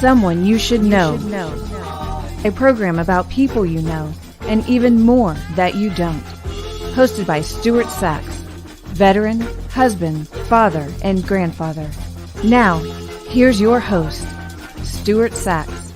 Someone You Should Know. A program about people you know and even more that you don't. Hosted by Stuart Sachs, veteran, husband, father, and grandfather. Now, here's your host, Stuart Sachs.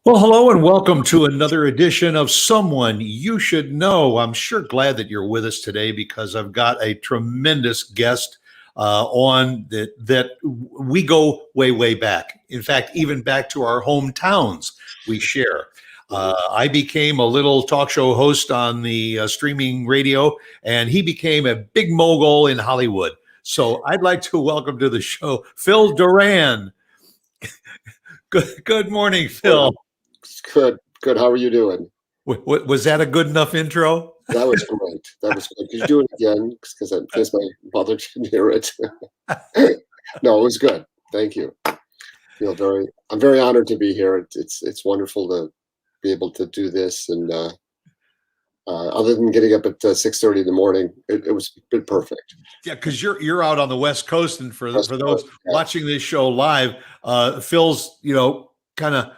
Well, hello and welcome to another edition of Someone You Should Know. I'm sure glad that you're with us today because I've got a tremendous guest on that we go way, way back. In fact, even back to our hometowns we share. I became a little talk show host on the streaming radio, and he became a big mogul in Hollywood. So I'd like to welcome to the show, Phil Doran. Good morning, Phil. Good. How are you doing? Was that a good enough intro? That was great. That was good. Could you do it again? Because my mother didn't hear it. No, it was good. Thank you. I'm very honored to be here. It's wonderful to be able to do this. And other than getting up at 6:30 in the morning, it was been perfect. Yeah, because you're out on the West Coast, and for those watching this show live, Phil's kind of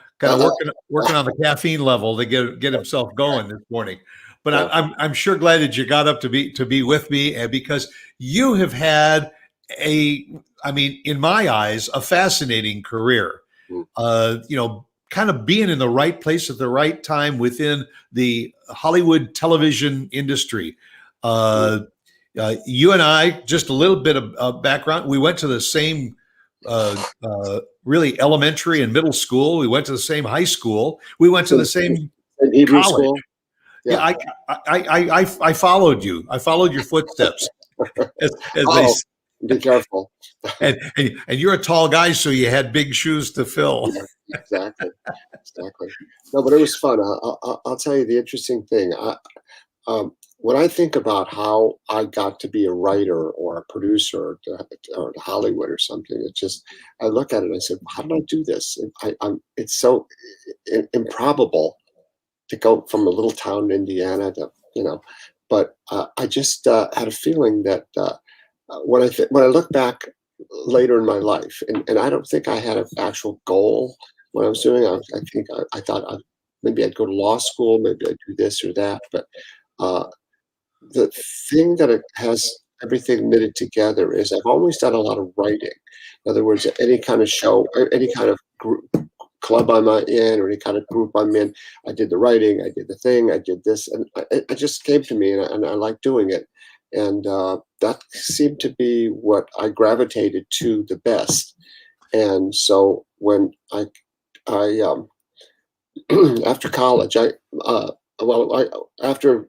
working on the caffeine level to get himself going this morning. But I'm sure glad that you got up to be with me, and because you have had in my eyes, a fascinating career. Kind of being in the right place at the right time within the Hollywood television industry. You and I, just a little bit of background. We went to the same really elementary and middle school. We went to the same high school. We went to the same Hebrew college. school. Yeah, I followed you. I followed your footsteps. Be careful. And you're a tall guy, so you had big shoes to fill. Yeah, exactly. No, but it was fun. I'll tell you the interesting thing. When I think about how I got to be a writer or a producer or to Hollywood or something, I look at it and I said, how did I do this? It's so improbable to go from a little town in Indiana to, but I just had a feeling that when I look back later in my life, and I don't think I had an actual goal when I was doing it. I thought maybe I'd go to law school, maybe I'd do this or that, but the thing that it has everything knitted together is I've always done a lot of writing. In other words, any kind of show, any kind of group, club I'm in, or any kind of group I'm in, I did the writing, I did the thing, I did this, and it just came to me, and I like doing it. And that seemed to be what I gravitated to the best. And so when I after college, after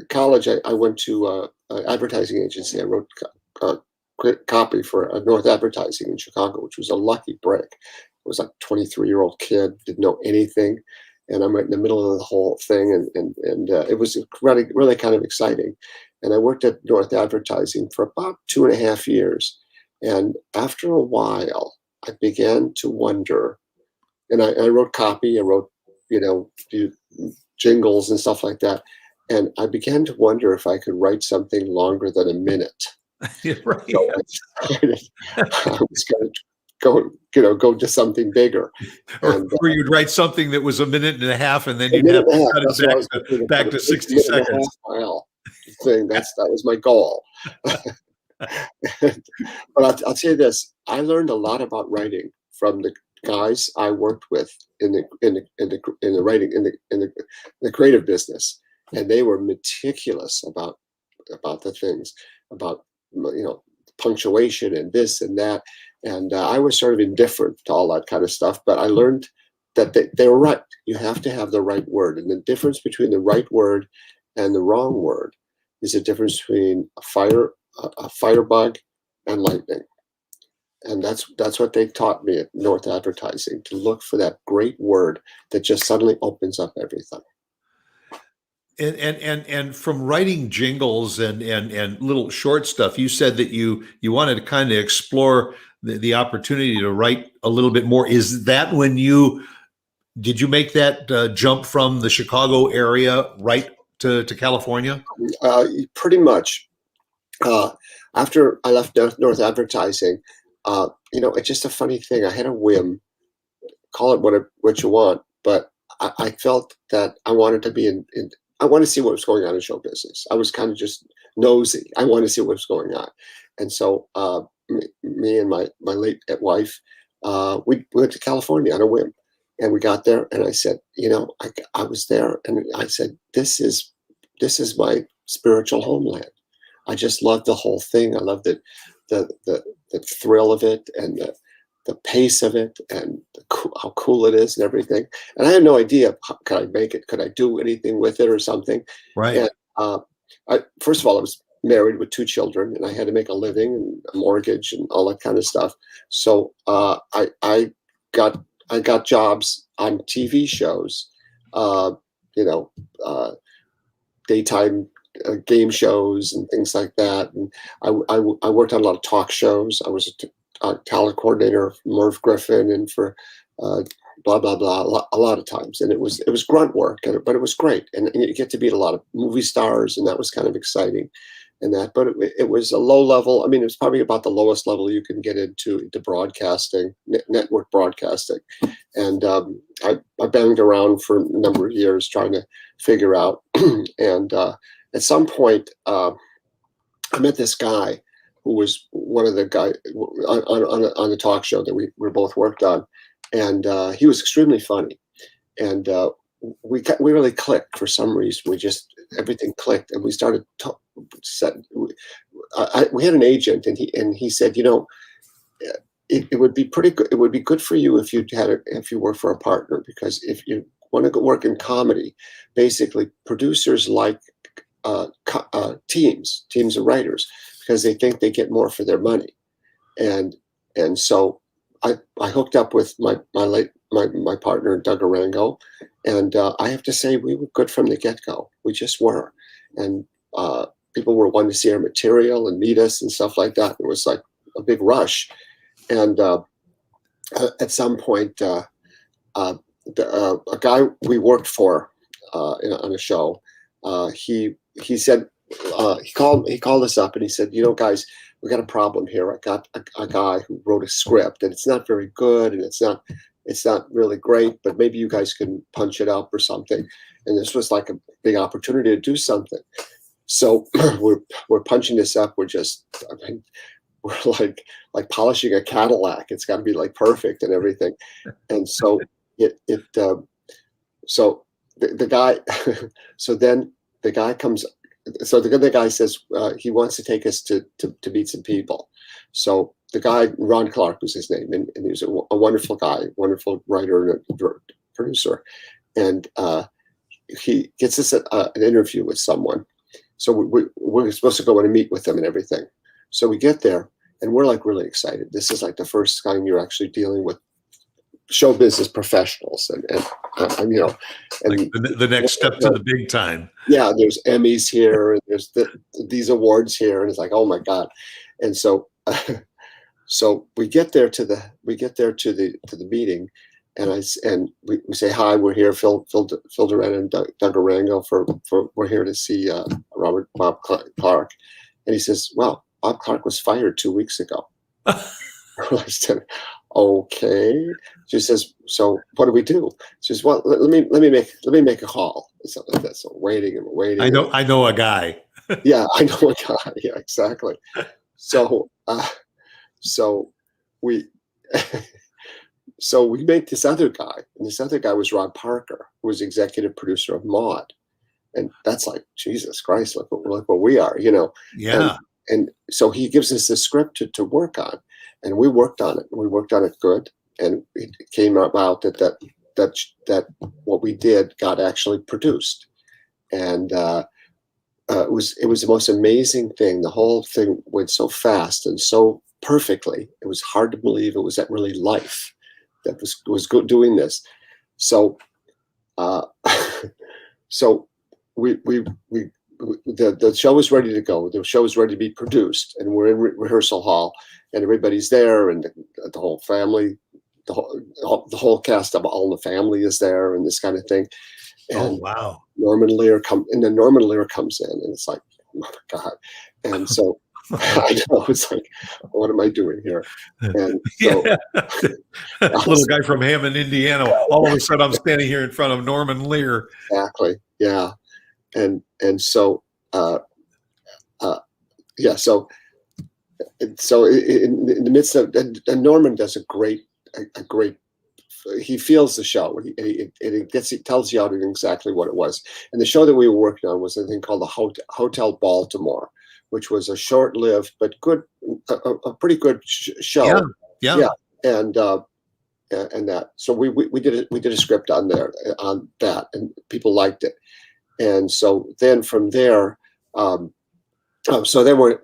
college, I went to an advertising agency. I wrote copy for North Advertising in Chicago, which was a lucky break. I was like a 23-year-old kid, didn't know anything, and I'm right in the middle of the whole thing, and it was really, really kind of exciting. And I worked at North Advertising for about 2.5 years, and after a while, I began to wonder. And I wrote copy, I wrote jingles and stuff like that. And I began to wonder if I could write something longer than a minute. Right. So I was going to go to something bigger. Or you'd write something that was a minute and a half, and then you'd have to cut it back to 60 seconds. Thing. That was my goal. But I'll tell you this: I learned a lot about writing from the guys I worked with in the writing in the creative business, and they were meticulous about the things, about punctuation and this and that, and I was sort of indifferent to all that kind of stuff. But I learned that they were right. You have to have the right word, and the difference between the right word and the wrong word is the difference between a firebug and lightning. And that's what they taught me at North Advertising, to look for that great word that just suddenly opens up everything. And from writing jingles and little short stuff, you said that you wanted to kind of explore the opportunity to write a little bit more. Is that when did you make that jump from the Chicago area right to California? Pretty much. After I left North Advertising, it's just a funny thing. I had a whim, call it what you want, but I felt that I wanted to be I wanted to see what was going on in show business. I was kind of just nosy. I wanted to see what was going on. And so me and my late wife, we went to California on a whim. And we got there, and I said, I was there, and I said, this is my spiritual homeland. I just love the whole thing. I love the thrill of it, and the pace of it, and how cool it is, and everything. And I had no idea, could I make it? Could I do anything with it or something? Right. And first of all, I was married with 2 children, and I had to make a living and a mortgage and all that kind of stuff. So I got jobs on TV shows, daytime game shows and things like that. And I worked on a lot of talk shows. I was a talent coordinator for Merv Griffin and for blah blah blah a lot of times. And it was grunt work, but it was great. And you get to meet a lot of movie stars, and that was kind of exciting. And that, but it was a low level. I mean, it was probably about the lowest level you can get into broadcasting, network broadcasting. And I banged around for a number of years trying to figure out. And at some point, I met this guy who was one of the guys on the talk show that we both worked on, and he was extremely funny. And we really clicked for some reason. Everything clicked, and we started we had an agent, and he said, it would be pretty good. It would be good for you if you work for a partner, because if you want to go work in comedy, basically producers like teams of writers, because they think they get more for their money. And so I hooked up with my partner, Doug Arango, and I have to say, we were good from the get-go. We just were. And people were wanting to see our material and meet us and stuff like that. It was like a big rush. And at some point, a guy we worked for on a show, he said, he called us up and he said, guys, we got a problem here. I got a guy who wrote a script, and it's not very good, and it's not really great, but maybe you guys can punch it up or something. And this was like a big opportunity to do something. So we're punching this up. We're like polishing a Cadillac. It's got to be like perfect and everything. And so so the guy, so then the guy comes. So the guy says he wants to take us to meet some people. So the guy, Ron Clark was his name, and he was a wonderful guy, wonderful writer and producer. And he gets us an interview with someone. So we're supposed to go in and meet with them and everything. So we get there, and we're like really excited. This is like the first time you're actually dealing with show business professionals, and like the next step to the big time. Yeah, there's Emmys here, and there's these awards here, and it's like, oh my God. And so so we get there to the meeting, and we say, hi, we're here, Phil Doran and Doug Arango for we're here to see Bob Clark. And he says, well, Bob Clark was fired 2 weeks ago. I said, okay. She says, so what do we do? She says, well, let me make a call. Something like that. So waiting. I know a guy. Yeah, I know a guy. Yeah, exactly. So we we met this other guy, and this other guy was Rob Parker, who was executive producer of Maude. And that's like, Jesus Christ, look what we are, Yeah. And so he gives us the script to work on, and we worked on it. We worked on it good, and it came out that what we did got actually produced, and it was the most amazing thing. The whole thing went so fast and so perfectly. It was hard to believe it was that really life that was good doing this. So so the show was ready to go. The show was ready to be produced, and we're in rehearsal hall, and everybody's there, and the whole family, the whole cast of All in the Family is there, and this kind of thing. And oh wow! Norman Lear comes in, and it's like, oh my God. And so I know, it's like, what am I doing here? And so Yeah. I Little was, guy from Hammond, Indiana. All of a sudden, I'm standing here in front of Norman Lear. exactly, yeah, and so uh, uh, yeah, so in the midst of, and Norman does a great. He feels the show, he tells you exactly what it was. And the show that we were working on was a thing called the Hotel Baltimore, which was a short-lived but good, a pretty good show. Yeah, yeah. Yeah, and that. So we did a script on there on that, and people liked it. And so then from there, so then we're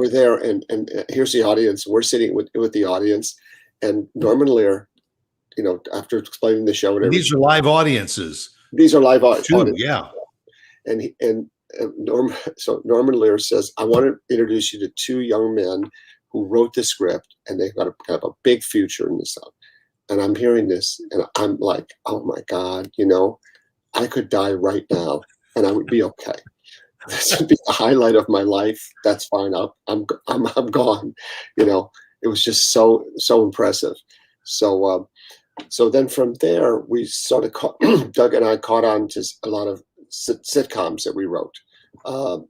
there, and here's the audience. We're sitting with the audience, and Norman Lear, after explaining the show and And everything, these are live audiences these are live too. audience. Yeah. So Norman Lear says, I want to introduce you to two young men who wrote the script, and they've got have a big future in this stuff. And I'm hearing this, and I'm like, oh my God, I could die right now, and I would be okay. This would be the highlight of my life. That's fine. I'm gone. It was just so impressive. So then from there, we sort of Doug and I caught on to a lot of sitcoms that we wrote. And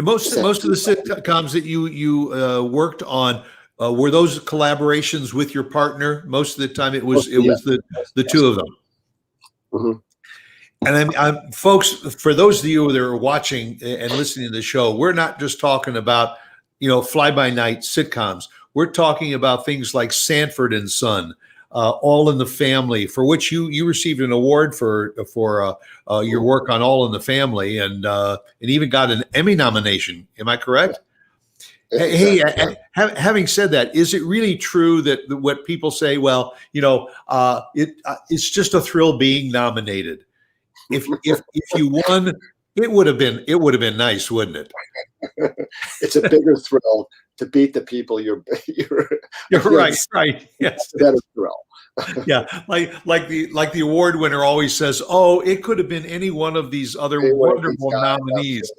most of the sitcoms that you worked on, were those collaborations with your partner? Most of the time, it was the two of them. Mm-hmm. And folks, for those of you that are watching and listening to the show, we're not just talking about fly-by-night sitcoms. We're talking about things like Sanford and Son, All in the Family, for which you received an award for your work on All in the Family, and even got an Emmy nomination. Am I correct? Hey, having said that, is it really true that what people say? Well, it's just a thrill being nominated. If you won, it would have been nice, wouldn't it? It's a bigger thrill to beat the people you're right. Yes, that is thrill. Yeah, like the award winner always says, "Oh, it could have been any one of these other wonderful nominees."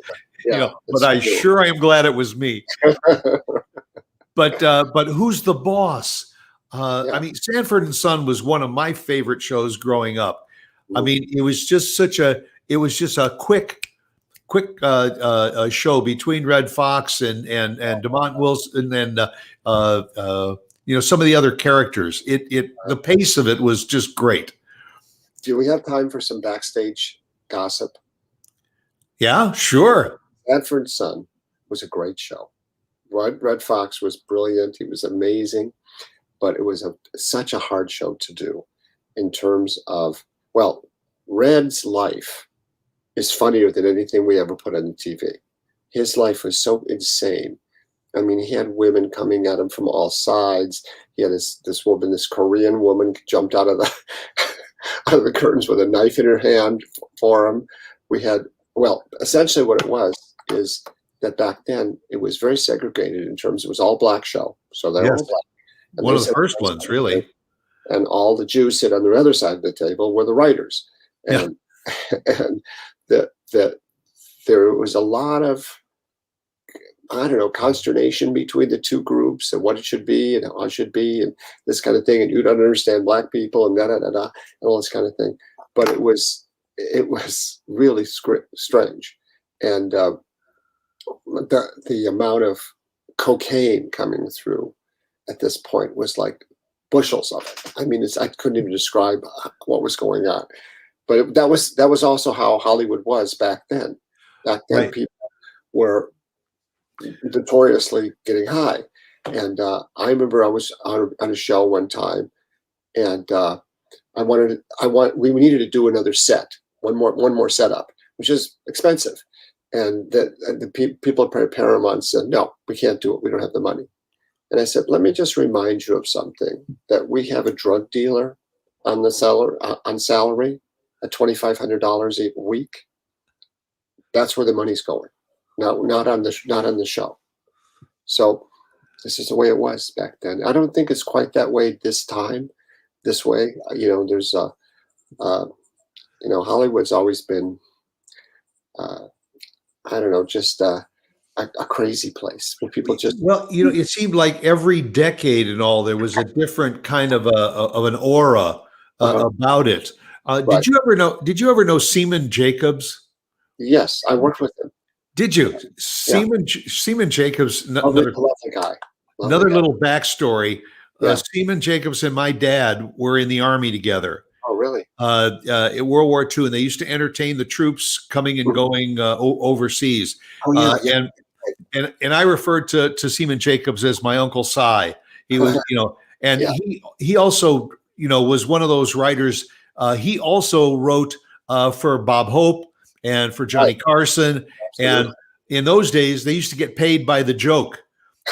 Yeah, but I sure am glad it was me. But who's the boss? I mean, Sanford and Son was one of my favorite shows growing up. I mean, it was just a quick show between Red Fox and DeMont Wilson and some of the other characters. The pace of it was just great. Do we have time for some backstage gossip? Yeah, sure. Sanford and Son was a great show. Red Fox was brilliant. He was amazing, but it was such a hard show to do in terms of, well, Red's life is funnier than anything we ever put on the TV. His life was so insane. I mean, he had women coming at him from all sides. He had this woman, this Korean woman, jumped out of the curtains with a knife in her hand for him. We had, well, essentially what it was is that back then it was very segregated in terms, it was all black show. So they were all black. And one of the first ones, really. And all the Jews sit on the other side of the table were the writers. And that there was a lot of, I don't know, consternation between the two groups and what it should be and how it should be and this kind of thing. And you don't understand black people and and all this kind of thing. But it was really strange. And the amount of cocaine coming through at this point was like bushels of it. I mean, I couldn't even describe what was going on. But that was also how Hollywood was back then. Back then, right. People were notoriously getting high. And I remember I was on a show one time, and we needed to do another set, one more setup, which is expensive. And the people at Paramount said, no, we can't do it. We don't have the money. And I said, let me just remind you of something, that we have a drug dealer on salary at $2,500 a week. That's where the money's going. Not on the show. So this is the way it was back then. I don't think it's quite that way this way. There's Hollywood's always been I don't know, just a crazy place where people just Well, it seemed like every decade and all there was a different kind of an aura about it. right. Did you ever know Seaman Jacobs? Yes, I worked with him. Did you? Yeah. Seaman Jacobs, Lovely guy. Lovely another guy. little backstory. Yeah. Seaman Jacobs and my dad were in the army together Oh, really? in World War II, and they used to entertain the troops coming and going overseas. Oh, yeah, yeah. And I referred to Seaman Jacobs as my Uncle Si. He was, and Yeah. he also, was one of those writers. He also wrote for Bob Hope and for Johnny Carson. Absolutely. And in those days, they used to get paid by the joke.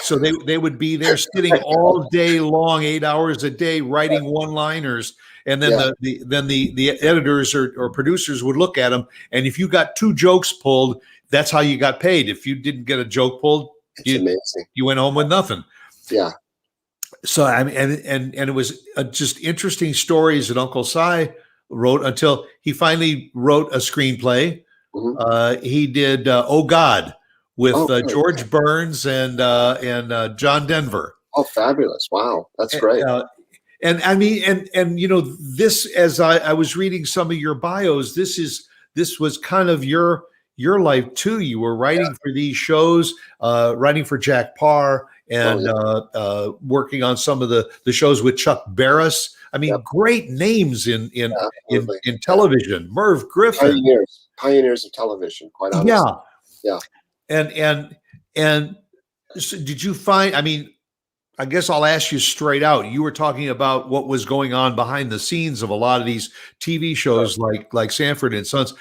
So they would be there sitting all day long, 8 hours a day, writing one-liners. And then the editors or producers would look at them. And if you got 2 jokes pulled, that's how you got paid. If you didn't get a joke pulled, amazing. You went home with nothing. Yeah. So I mean, and it was just interesting stories that Uncle Si wrote until he finally wrote a screenplay. Mm-hmm. He did "Oh God" with George Great. Burns and John Denver. Oh, fabulous! Wow, that's great. And I mean, and this, as I was reading some of your bios, this was kind of your life too. You were writing for these shows, writing for Jack Parr, and working on some of the shows with Chuck Barris. I mean, great names in television. Merv Griffin, pioneers of television. Quite honestly. Yeah. And so did you find? I mean, I guess I'll ask you straight out. You were talking about what was going on behind the scenes of a lot of these TV shows, like Sanford and Sons.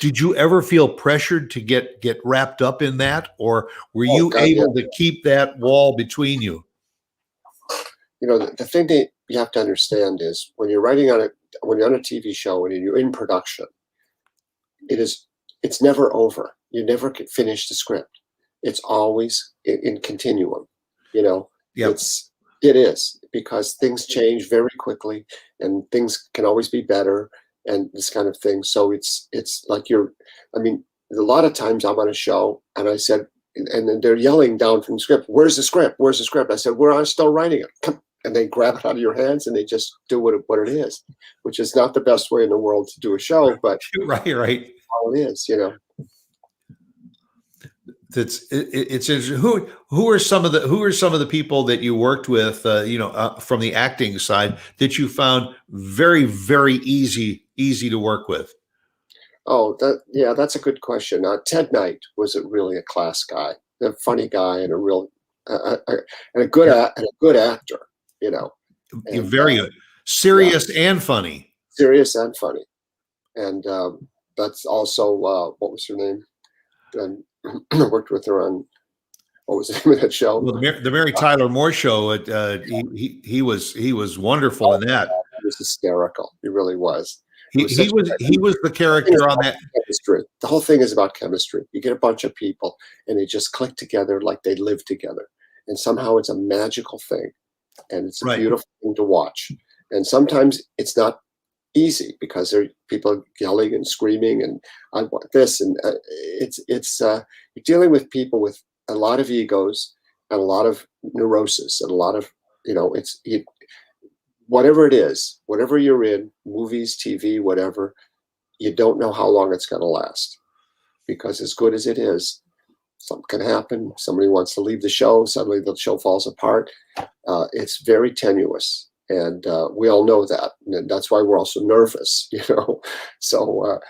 Did you ever feel pressured to get wrapped up in that, or were you able to keep that wall between you? The thing that you have to understand is when you're writing when you're on a TV show and you're in production, it's never over. You never finish the script. It's always in continuum. Yep. It is, because things change very quickly and things can always be better and this kind of thing. So it's like a lot of times I'm on a show and I said, and then they're yelling down from the script, "Where's the script? Where's the script?" I said, "We're still writing it." Come. And they grab it out of your hands and they just do what it is, which is not the best way in the world to do a show, but right. How it is, It's interesting. Who are some of the people that you worked with, from the acting side that you found very, very easy to work with? Oh, that's a good question. Ted Knight was really a class guy, a funny guy, and a real and a good actor. And, very good, serious and funny. Serious and funny, and that's also what was her name? And I worked with her on, what was the name of that show? Well, the Mary Tyler Moore Show. He was wonderful in that. He was hysterical. He really was. He was the character on that. Chemistry. The whole thing is about chemistry. You get a bunch of people and they just click together like they live together, and somehow it's a magical thing, and it's a beautiful thing to watch. And sometimes it's not easy because there are people yelling and screaming and I want this, and you're dealing with people with a lot of egos and a lot of neurosis and a lot of whatever it is, whatever you're in, movies, TV, whatever, you don't know how long it's going to last, because as good as it is, something can happen. Somebody wants to leave the show, suddenly the show falls apart. It's very tenuous. And we all know that, and that's why we're also nervous, So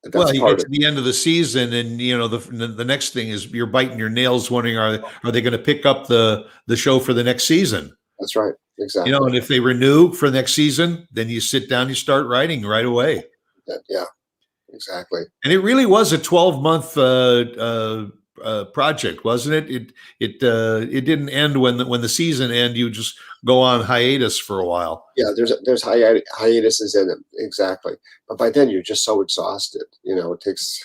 that's you get to the end of the season, and the next thing is you're biting your nails, wondering are they going to pick up the show for the next season? That's right, exactly. And if they renew for next season, then you sit down, you start writing right away. Yeah, exactly. And it really was a 12-month project, wasn't it? It didn't end when the season ended. You just go on hiatus for a while. Yeah, there's hiatuses in it, exactly. But by then you're just so exhausted. It takes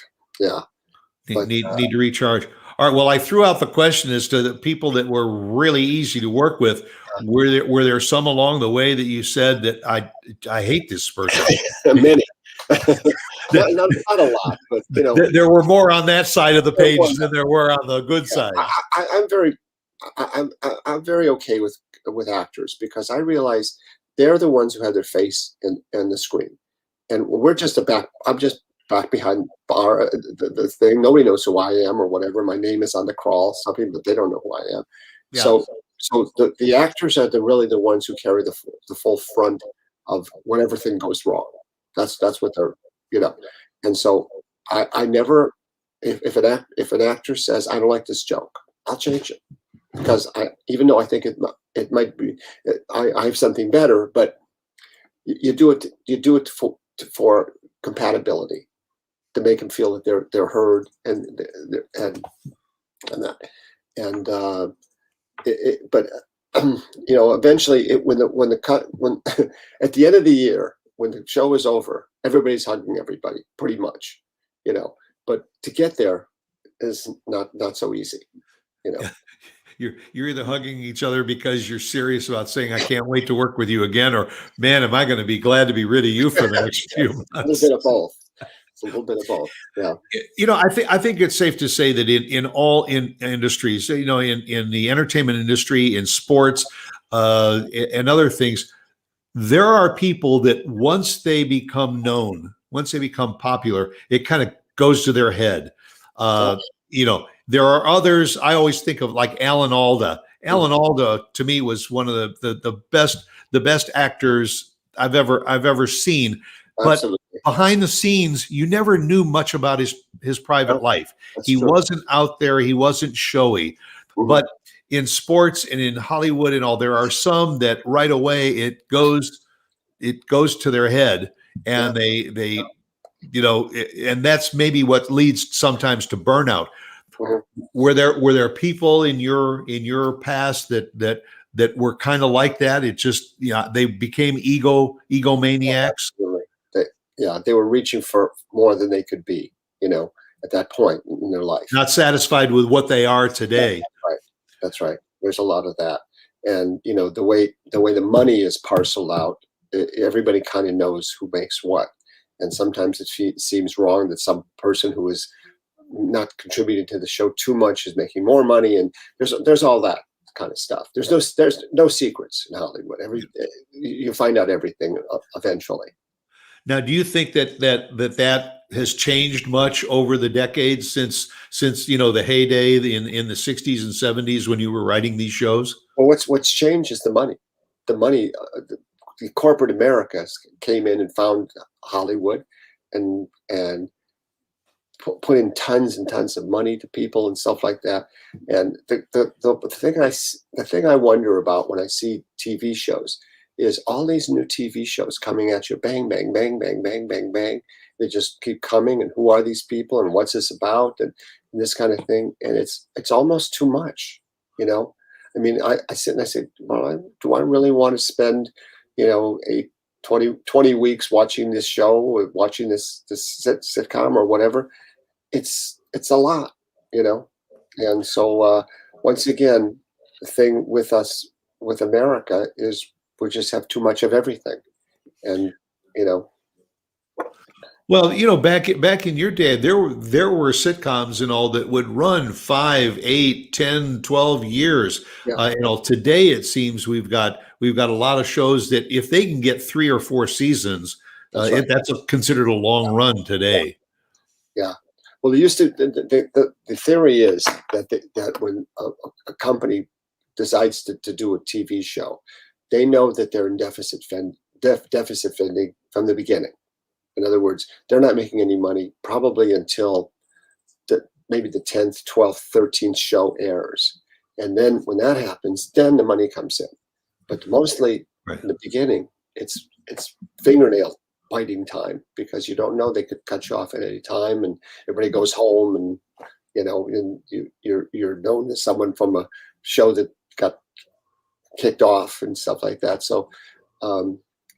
need to recharge. All right. Well, I threw out the question as to the people that were really easy to work with. Were there some along the way that you said that I hate this person? Many. not a lot, but there were more on that side of the there page was. than there were on the good Yeah, side. I'm very okay with actors because I realize they're the ones who have their face in the screen, and I'm just back behind bar the thing. Nobody knows who I am or whatever. My name is on the crawl, something, but they don't know who I am. Yeah. So the actors are really the ones who carry the full front of when everything goes wrong. That's what they're and so I never if an actor says I don't like this joke, I'll change it because even though I think it might be I have something better, but you do it for compatibility to make them feel that they're heard and that but eventually when at the end of the year when the show is over, everybody's hugging everybody pretty much, but to get there is not so easy. You're either hugging each other because you're serious about saying, I can't wait to work with you again, or man, am I going to be glad to be rid of you for the next few months. A little bit of both. It's a little bit of both. Yeah. I think it's safe to say that in all industries, in the entertainment industry, in sports, and other things, there are people that once they become known, once they become popular, it kind of goes to their head. There are others. I always think of like Alan Alda. Alan Alda to me was one of the best actors I've ever seen. Absolutely. But behind the scenes, you never knew much about his private life. He true. wasn't out there. He wasn't showy. Mm-hmm. But in sports and in Hollywood and all, there are some that right away it goes to their head, and they and that's maybe what leads sometimes to burnout. Mm-hmm. Were there people in your past that were kind of like that? It just they became egomaniacs. They were reaching for more than they could be, at that point in their life. Not satisfied with what they are today. That's right. There's a lot of that. And, the way the money is parceled out, everybody kind of knows who makes what. And sometimes it seems wrong that some person who is not contributing to the show too much is making more money. And there's all that kind of stuff. There's no secrets in Hollywood. You find out everything eventually. Now, do you think that has changed much over the decades since the heyday in the 60s and 70s when you were writing these shows? Well, what's changed is the money. The money, the corporate America came in and found Hollywood, and put in tons and tons of money to people and stuff like that. And the thing I wonder about when I see TV shows is all these new TV shows coming at you, bang, bang, bang, bang, bang, bang, bang. They just keep coming, and who are these people, and what's this about, and this kind of thing. And it's almost too much, I mean, I sit and I say, well, do I really want to spend, 20 weeks watching this show, or watching this sitcom or whatever? It's a lot, And so once again, the thing with us, with America, is we just have too much of everything, and Well, back in your day, there were sitcoms and all that would run 5, 8, 10, 12 years. Yeah. Today it seems we've got a lot of shows that if they can get 3 or 4 seasons, that's considered a long run today. Yeah. Well, they used to. The theory is that when a company decides to do a TV show, they know that they're in deficit funding from the beginning. In other words, they're not making any money probably until maybe the 10th, 12th, 13th show airs. And then when that happens, then the money comes in. But mostly in the beginning, it's fingernail biting time, because you don't know, they could cut you off at any time, and everybody goes home, and and you're known as someone from a show that got kicked off and stuff like that. So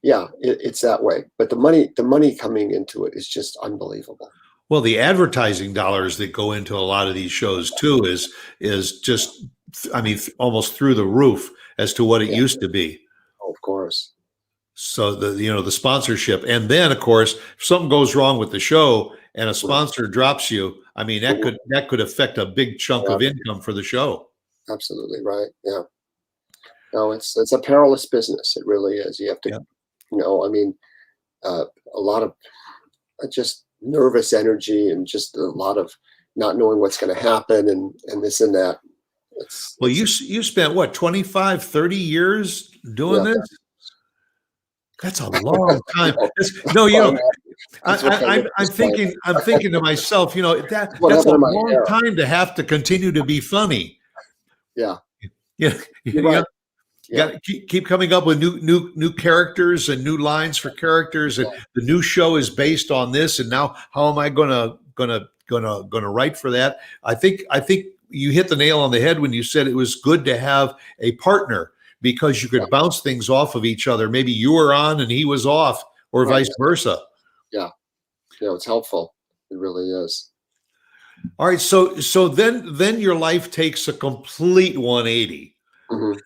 it's that way. But the money coming into it is just unbelievable. Well, the advertising dollars that go into a lot of these shows too is just, almost through the roof as to what it used to be. Oh, of course. So the sponsorship, and then of course, if something goes wrong with the show and a sponsor drops you, I mean that could affect a big chunk of income for the show. Absolutely right. Yeah. No, it's a perilous business. It really is. You have to, I mean, a lot of just nervous energy and just a lot of not knowing what's going to happen and this and that. Well, you spent what, 25, 30 years doing this? That's a long time. I'm thinking to myself, that's a long time to have to continue to be funny. Yeah. Yeah. You got to keep coming up with new characters and new lines for characters, and the new show is based on this. And now, how am I gonna write for that? I think you hit the nail on the head when you said it was good to have a partner, because you could bounce things off of each other. Maybe you were on and he was off, or vice versa. Yeah, it's helpful. It really is. All right, so then your life takes a complete 180. Mm-hmm.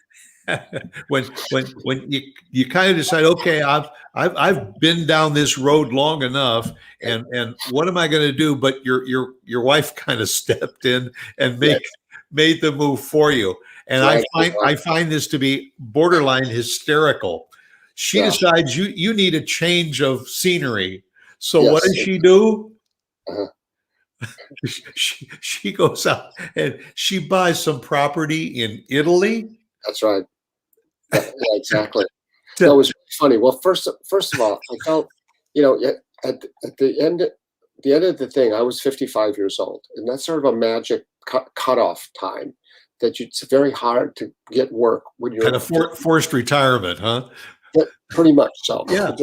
when you kind of decide, okay, I've been down this road long enough, and what am I going to do? But your wife kind of stepped in and made the move for you. And I find this to be borderline hysterical. She decides you need a change of scenery. So what does she do? She goes out and she buys some property in Italy. That's right. Yeah, exactly. That was funny. Well, first of all, I felt, at the end of the thing, I was 55 years old, and that's sort of a magic cutoff time that it's very hard to get work when you're kind of forced retirement, huh? Yeah, pretty much so. Yeah.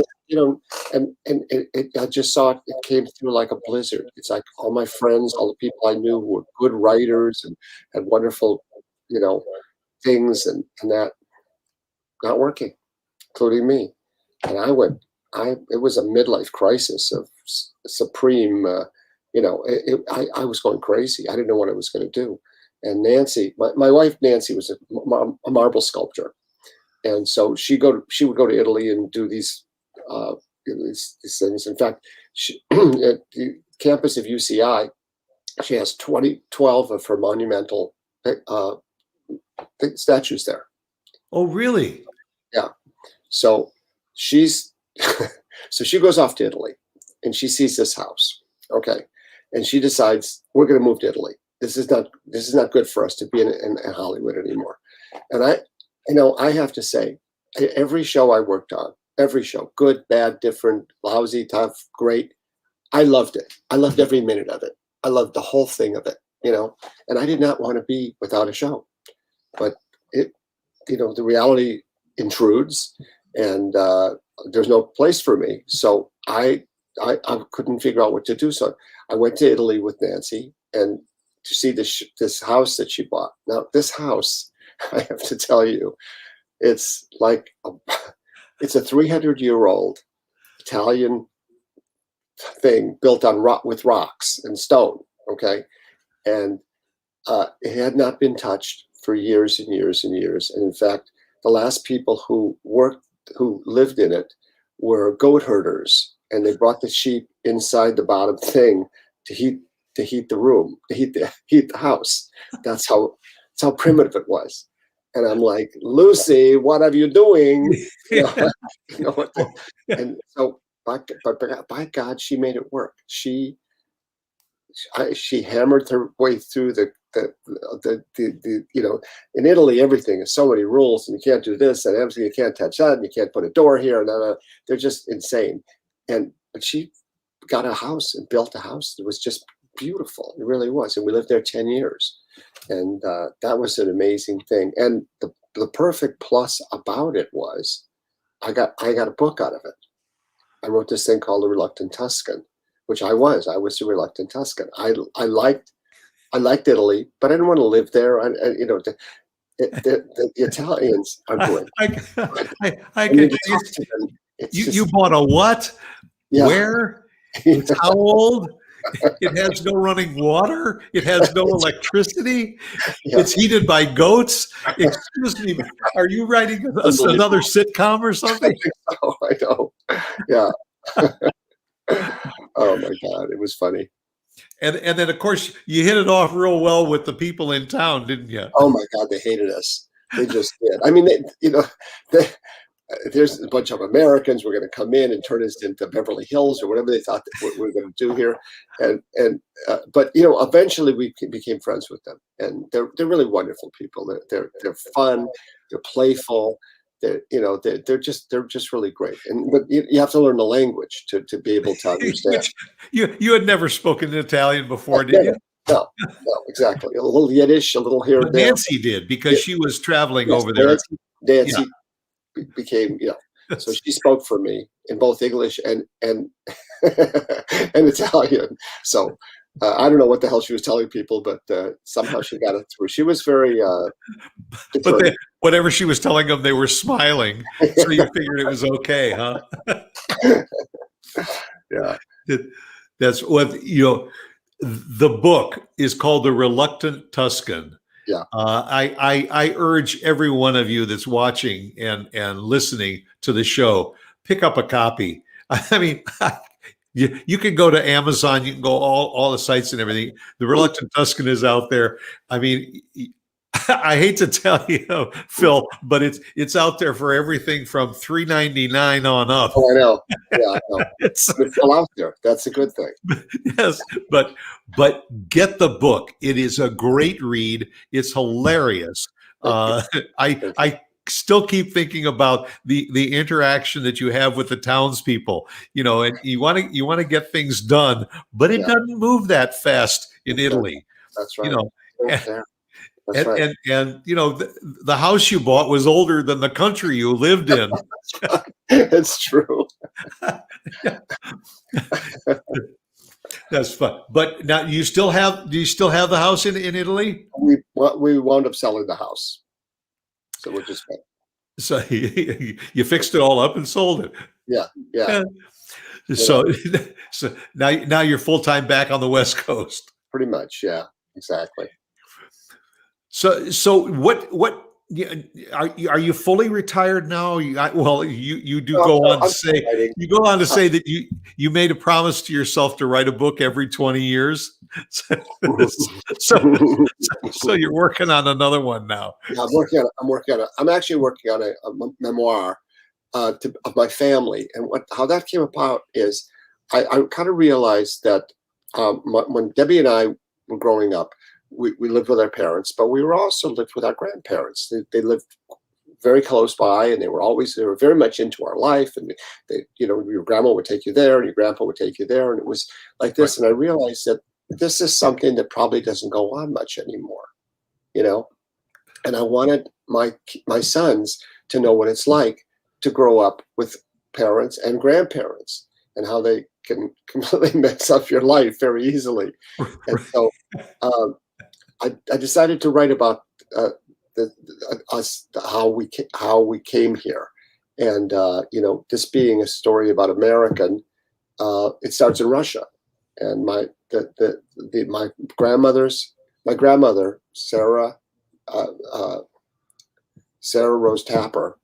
I just saw it came through like a blizzard. It's like all my friends, all the people I knew who were good writers and had wonderful, things and that not working, including me. And it was a midlife crisis of supreme, I was going crazy. I didn't know what I was going to do. And Nancy, my wife, Nancy, was a marble sculptor. And so she would go to Italy and do these things. In fact, at the campus of UCI, she has 12 of her monumental statues there. Oh, really? Yeah. So she goes off to Italy and she sees this house. Okay. And she decides, we're going to move to Italy. This is not good for us to be in Hollywood anymore. And I have to say, every show I worked on, every show, good, bad, different, lousy, tough, great, I loved it. I loved every minute of it. I loved the whole thing of it, and I did not want to be without a show. But the reality intrudes, and there's no place for me. So I couldn't figure out what to do. So I went to Italy with Nancy and to see this house that she bought. Now, this house, I have to tell you, it's like it's a 300-year-old Italian thing built on with rocks and stone. Okay, and it had not been touched for years and years and years. And in fact, the last people who lived in it were goat herders, and they brought the sheep inside the bottom thing to heat the room, to heat the house. That's how primitive it was. And I'm like, Lucy, what are you doing? And so, by God, she made it work. She hammered her way through the in Italy, everything is so many rules, and you can't do this and everything. You can't touch that, and you can't put a door here, and they're just insane. But she got a house and built a house that was just beautiful. It really was, and we lived there 10 years, and that was an amazing thing. And the perfect plus about it was, I got a book out of it. I wrote this thing called The Reluctant Tuscan, which I was a reluctant Tuscan. I liked Italy, but I didn't want to live there. The Italians are great. You bought a what? Yeah. Where? How old? It has no running water. It has no electricity. Yeah. It's heated by goats. Excuse me, are you writing another sitcom or something? Oh, I know. Yeah. Oh my God, it was funny. And then of course you hit it off real well with the people in town, didn't you? Oh my God, they hated us. They just did. I mean, they, there's a bunch of Americans were going to come in and turn us into Beverly Hills or whatever they thought that we were going to do here, but eventually we became friends with them, and they're really wonderful people. They're fun, they're playful, they're just really great. But you have to learn the language to be able to understand. You had never spoken Italian before, did Never. you? No, exactly. A little Yiddish, a little here But and there. Nancy did, because she was traveling Yes, over there. Nancy became, so she spoke for me in both English and and Italian. So I don't know what the hell she was telling people, but somehow she got it through. She was very But whatever she was telling them, they were smiling. So you figured it was okay, huh? Yeah. That's what, the book is called The Reluctant Tuscan. Yeah. I urge every one of you that's watching and listening to the show, pick up a copy. I mean, you can go to Amazon, you can go all the sites and everything. The Reluctant Tuscan is out there. I mean, I hate to tell you, Phil, but it's out there for everything from $3.99 on up. Oh, I know. Yeah, I know. It's still out there. That's a good thing. Yes, but get the book. It is a great read. It's hilarious. I still keep thinking about the interaction that you have with the townspeople. And you want to get things done, but it doesn't move that fast in Italy. That's right. That's right. And the house you bought was older than the country you lived in. That's right. It's true. That's fun. But now do you still have the house in Italy? We wound up selling the house, so we're just fine. So you fixed it all up and sold it. Yeah. So now you're full time back on the West Coast. Pretty much, yeah, exactly. So what are you fully retired now? You go on to say that you made a promise to yourself to write a book every 20 years. So you're working on another one now. Yeah, I'm actually working on a memoir of my family, and how that came about is I kind of realized that when Debbie and I were growing up, we lived with our parents, but we were also lived with our grandparents. They lived very close by, and they were very much into our life. And your grandma would take you there, and your grandpa would take you there, and it was like this. Right. And I realized that this is something that probably doesn't go on much anymore, And I wanted my sons to know what it's like to grow up with parents and grandparents, and how they can completely mess up your life very easily. And so I decided to write about how we came here, and this being a story about American, it starts in Russia, and my grandmother Sarah Rose Tapper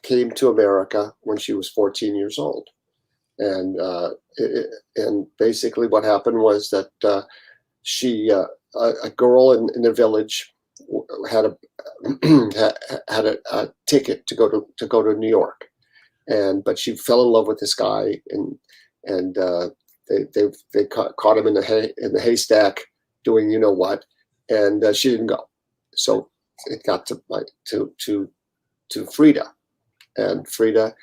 came to America when she was 14 years old, and basically what happened was that she a girl in the village had a ticket to go to New York, but she fell in love with this guy, and they caught him in the haystack doing what, and she didn't go. So it got to Frida, and Frida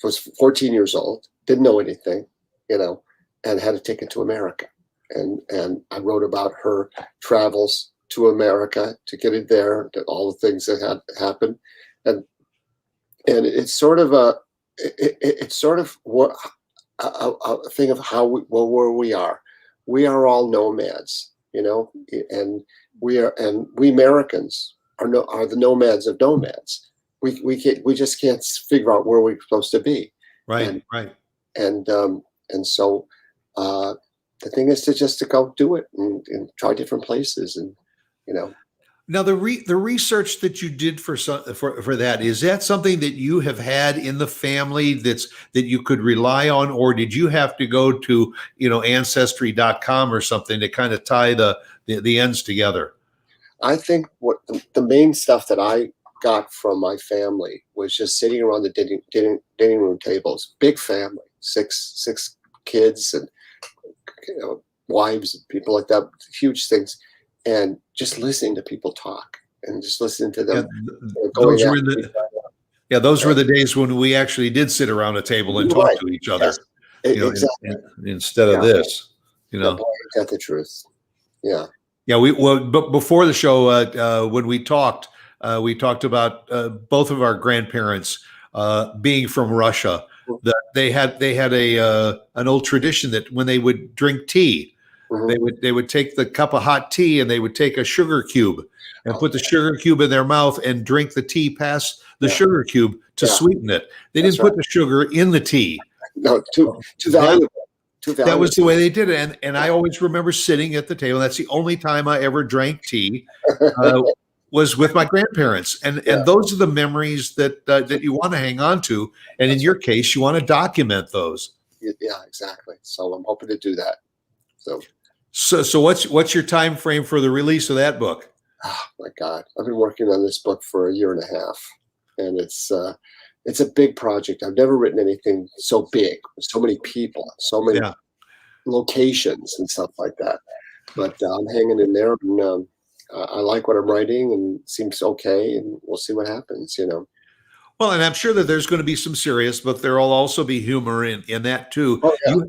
was 14 years old, didn't know anything, and had a ticket to America. And I wrote about her travels to America to get it there, all the things that had happened, and it's sort of a thing of where we are. We are all nomads, and we Americans are the nomads of nomads. We just can't figure out where we're supposed to be. Right. And so The thing is to go do it and try different places, and you know. Now, the research that you did for that, is that something that you have had in the family that you could rely on, or did you have to go to ancestry.com or something to kind of tie the ends together? I think what the main stuff that I got from my family was just sitting around the dining room tables. Big family, six kids, and wives and people like that, huge things, and just listening to people talk and just listening to them. Those were those were the days when we actually did sit around a table and talk to each other. Yes, exactly. Instead of this, boy, is that the truth? Yeah. Yeah, but before the show, when we talked about both of our grandparents being from Russia. That they had an old tradition that when they would drink tea, they would take the cup of hot tea and they would take a sugar cube and put the sugar cube in their mouth and drink the tea past the sugar cube to sweeten it. They didn't put the sugar in the tea. No, too valuable. That was the way they did it, and I always remember sitting at the table. That's the only time I ever drank tea. Was with my grandparents, and those are the memories that you want to hang on to, and in your case, you want to document those. Yeah, exactly. So I'm hoping to do that. So what's your time frame for the release of that book? Oh my God, I've been working on this book for a year and a half, and it's a big project. I've never written anything so big, so many people, so many locations and stuff like that. But I'm hanging in there, and I like what I'm writing, and it seems okay, and we'll see what happens, Well, and I'm sure that there's going to be some serious, but there will also be humor in that too. Oh, yeah,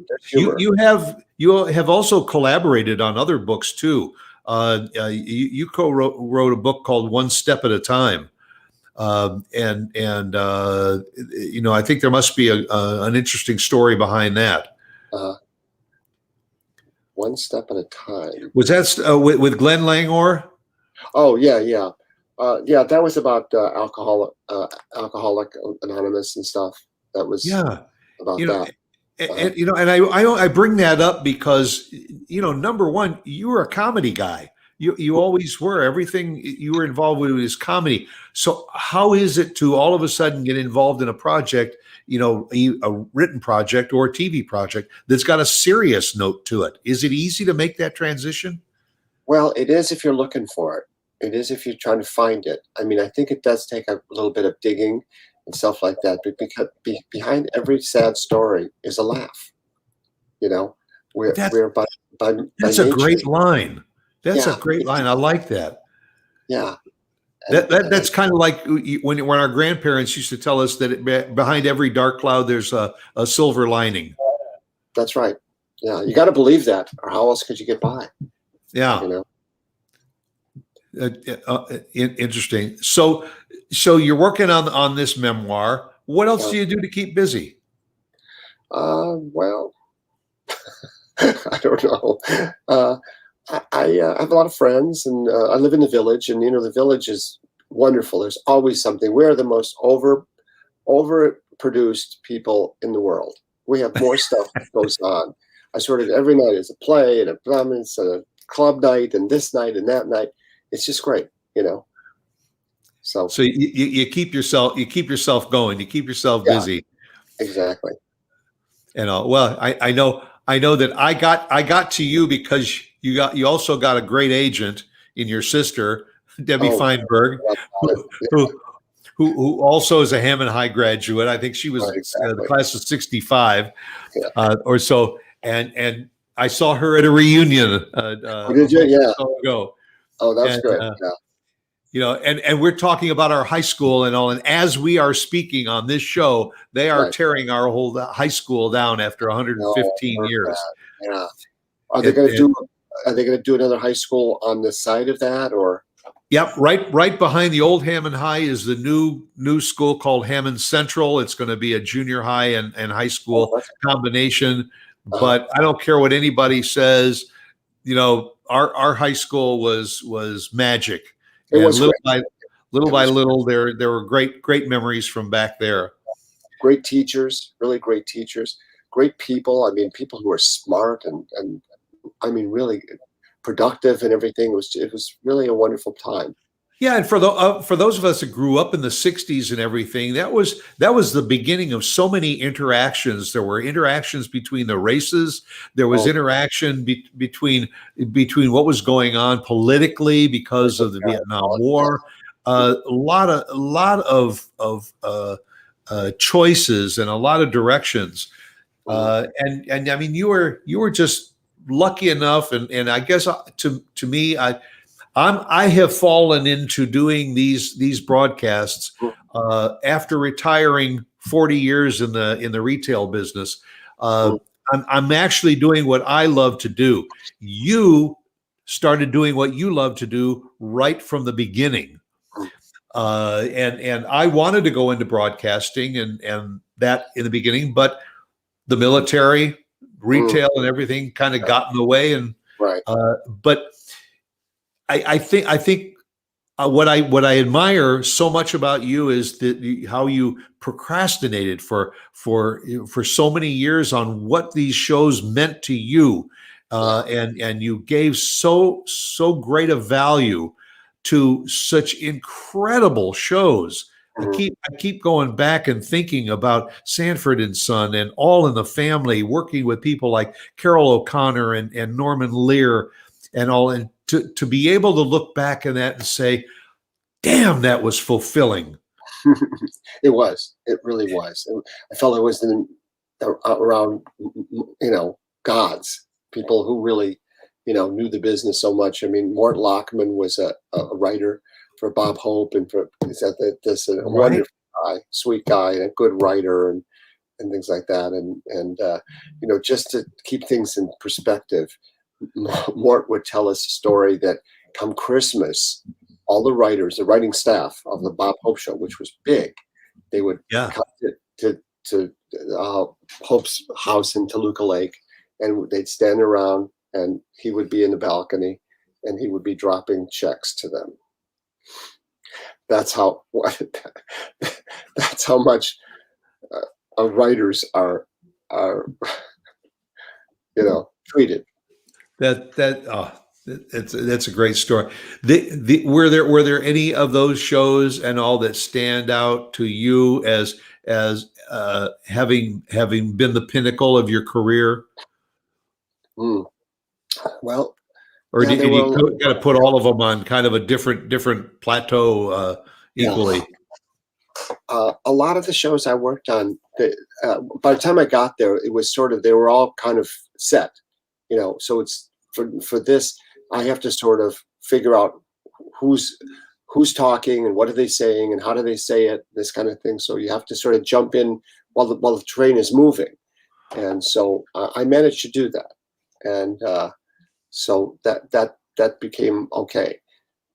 you have also collaborated on other books too. You co-wrote a book called One Step at a Time, and I think there must be an interesting story behind that. One Step at a Time. Was that with Glenn Langor? Oh yeah. That was about Alcoholic Anonymous and stuff. That was about that. And I bring that up because number one, you were a comedy guy. You always were. Everything you were involved with is comedy. So how is it to all of a sudden get involved in a project, a written project or a TV project that's got a serious note to it? Is it easy to make that transition? Well, it is if you're looking for it. It is if you're trying to find it. I mean, I think it does take a little bit of digging and stuff like that. But because behind every sad story is a laugh. We're by that's a great line. That's a great line. I like that. Yeah. That's kind of like when our grandparents used to tell us that behind every dark cloud, there's a silver lining. That's right. Yeah. You got to believe that, or how else could you get by? Yeah. Interesting. So you're working on this memoir. What else do you do to keep busy? Well, I don't know. I have a lot of friends, and I live in the village, and the village is wonderful. There's always something. We're the most overproduced people in the world. We have more stuff that goes on. I sort of every night is a play and a performance and a club night and this night and that night. It's just great, So you keep yourself going. You keep yourself busy. Exactly. Well, I know that I got to you because you also got a great agent in your sister, Debbie Feinberg, who also is a Hammond High graduate. I think she was the class of '65 or so, and I saw her at a reunion. Did you? Yeah. Ago. Oh, that's good. And we're talking about our high school and all. And as we are speaking on this show, they are tearing our whole high school down after 115 years. Yeah. Are they going to do another high school on the side of that, or? Yep. Right behind the old Hammond High is the new school called Hammond Central. It's going to be a junior high and high school combination. But I don't care what anybody says. Our high school was magic. And little by little, there were great memories from back there. Great teachers, really great teachers. great people. I mean, people who were smart and I mean, really productive and everything. It was really a wonderful time. Yeah, and for those of us that grew up in the '60s and everything, that was the beginning of so many interactions. There were interactions between the races. There was Oh, interaction between what was going on politically because of the Vietnam War. A lot of choices and a lot of directions. And I mean, you were just lucky enough, and I guess to me, I have fallen into doing these broadcasts after retiring 40 years in the retail business. I'm actually doing what I love to do. You started doing what you love to do right from the beginning, and I wanted to go into broadcasting and that in the beginning, but the military, retail, and everything kind of got in the way, and right. but. I think what I admire so much about you is how you procrastinated for so many years on what these shows meant to you, and you gave so great a value to such incredible shows. I keep going back and thinking about Sanford and Son and All in the Family, working with people like Carol O'Connor and Norman Lear and all, and to be able to look back at that and say, damn, that was fulfilling. It was. It really was. And I felt I was around, gods, people who really, knew the business so much. I mean, Mort Lockman was a writer for Bob Hope and for this a wonderful guy, sweet guy, and a good writer and things like that. And just to keep things in perspective, Mort would tell us a story that come Christmas, all the writers, the writing staff of the Bob Hope show, which was big, they would come to Hope's house in Toluca Lake, and they'd stand around, and he would be in the balcony, and he would be dropping checks to them. That's how much writers are treated. That's a great story. Were there any of those shows and all that stand out to you as having been the pinnacle of your career? Well, or did you got to put all of them on kind of a different plateau equally? A lot of the shows I worked on, by the time I got there, it was sort of, they were all kind of set, so it's for this, I have to sort of figure out who's talking and what are they saying and how do they say it, this kind of thing. So you have to sort of jump in while the train is moving. And so I managed to do that. And so that became okay.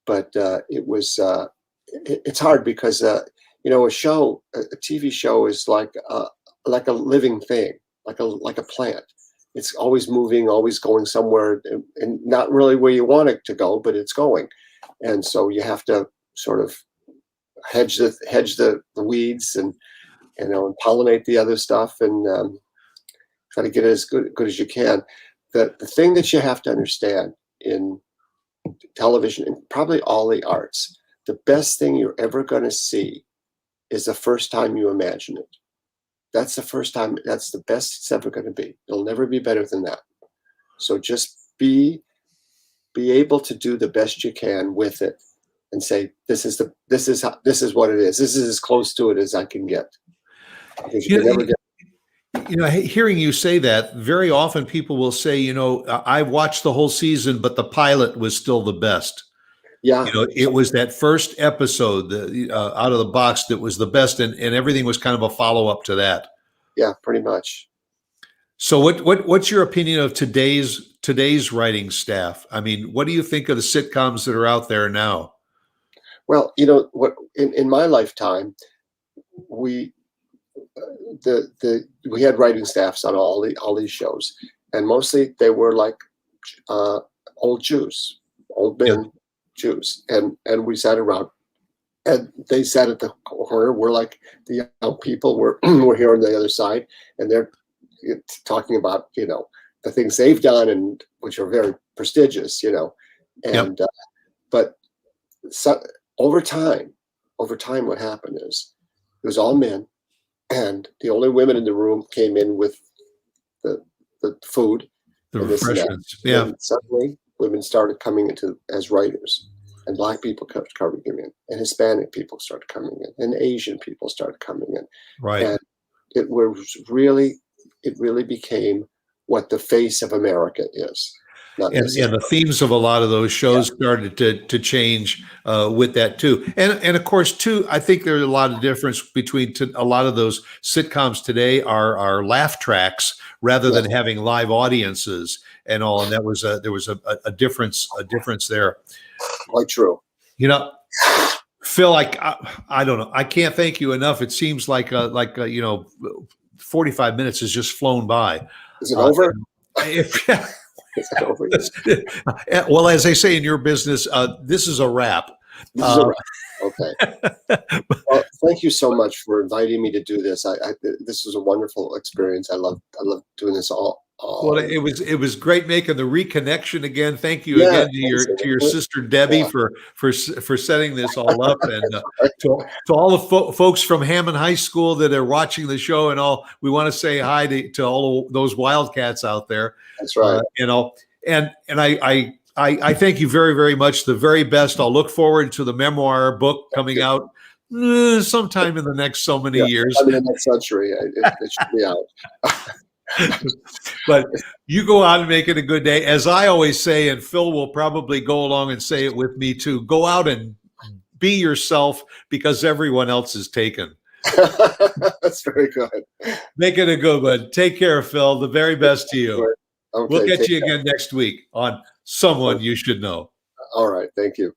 But it was, it's hard because, a TV show is like a living thing, like a plant. It's always moving, always going somewhere, and not really where you want it to go, but it's going. And so you have to sort of hedge the weeds and pollinate the other stuff and try to get it as good as you can. The thing that you have to understand in television and probably all the arts, the best thing you're ever going to see is the first time you imagine it. That's the first time. That's the best it's ever going to be. It'll never be better than that. So just be able to do the best you can with it, and say, this is what it is. This is as close to it as I can get. Because you can never get. Hearing you say that, very often people will say, I watched the whole season, but the pilot was still the best. Yeah. It was that first episode out of the box that was the best, and everything was kind of a follow-up to that. Yeah, pretty much. So what's your opinion of today's writing staff? I mean, what do you think of the sitcoms that are out there now? Well, what in my lifetime, we had writing staffs on all these shows, and mostly they were like old Jews, old men. Yeah. Jews, and we sat around, and they sat at the corner. We're like the young people. We're here on the other side, and they're talking about, the things they've done, and which are very prestigious, and but so, over time, what happened is it was all men, and the only women in the room came in with the food, The and this and that. refreshments. Yeah. And suddenly, women started coming into as writers, and Black people kept coming in, and Hispanic people started coming in, and Asian people started coming in, Right. and it really became what the face of America is. Not And the themes of a lot of those shows started to change with that too. And of course too, I think there's a lot of difference between a lot of those sitcoms today are laugh tracks rather than having live audiences and all. And there was a difference there. Quite true. Phil, I don't know. I can't thank you enough. It seems like 45 minutes has just flown by. Is it over? Well, as they say in your business, this is a wrap. Okay. Well, thank you so much for inviting me to do this. This was a wonderful experience. I love doing this all. Well, it was great making the reconnection again. Thank you again to your sister Debbie for setting this all up, and to all the folks from Hammond High School that are watching the show and all. We want to say hi to all those Wildcats out there. That's right. And I thank you very, very much. The very best. I'll look forward to the memoir book coming out sometime in the next so many years. In the next century, it should be out. But you go out and make it a good day. As I always say, and Phil will probably go along and say it with me too, go out and be yourself, because everyone else is taken. That's very good. Make it a good one. Take care, Phil. The very best to you. Okay, we'll get you again next week on Someone You Should Know. All right. Thank you.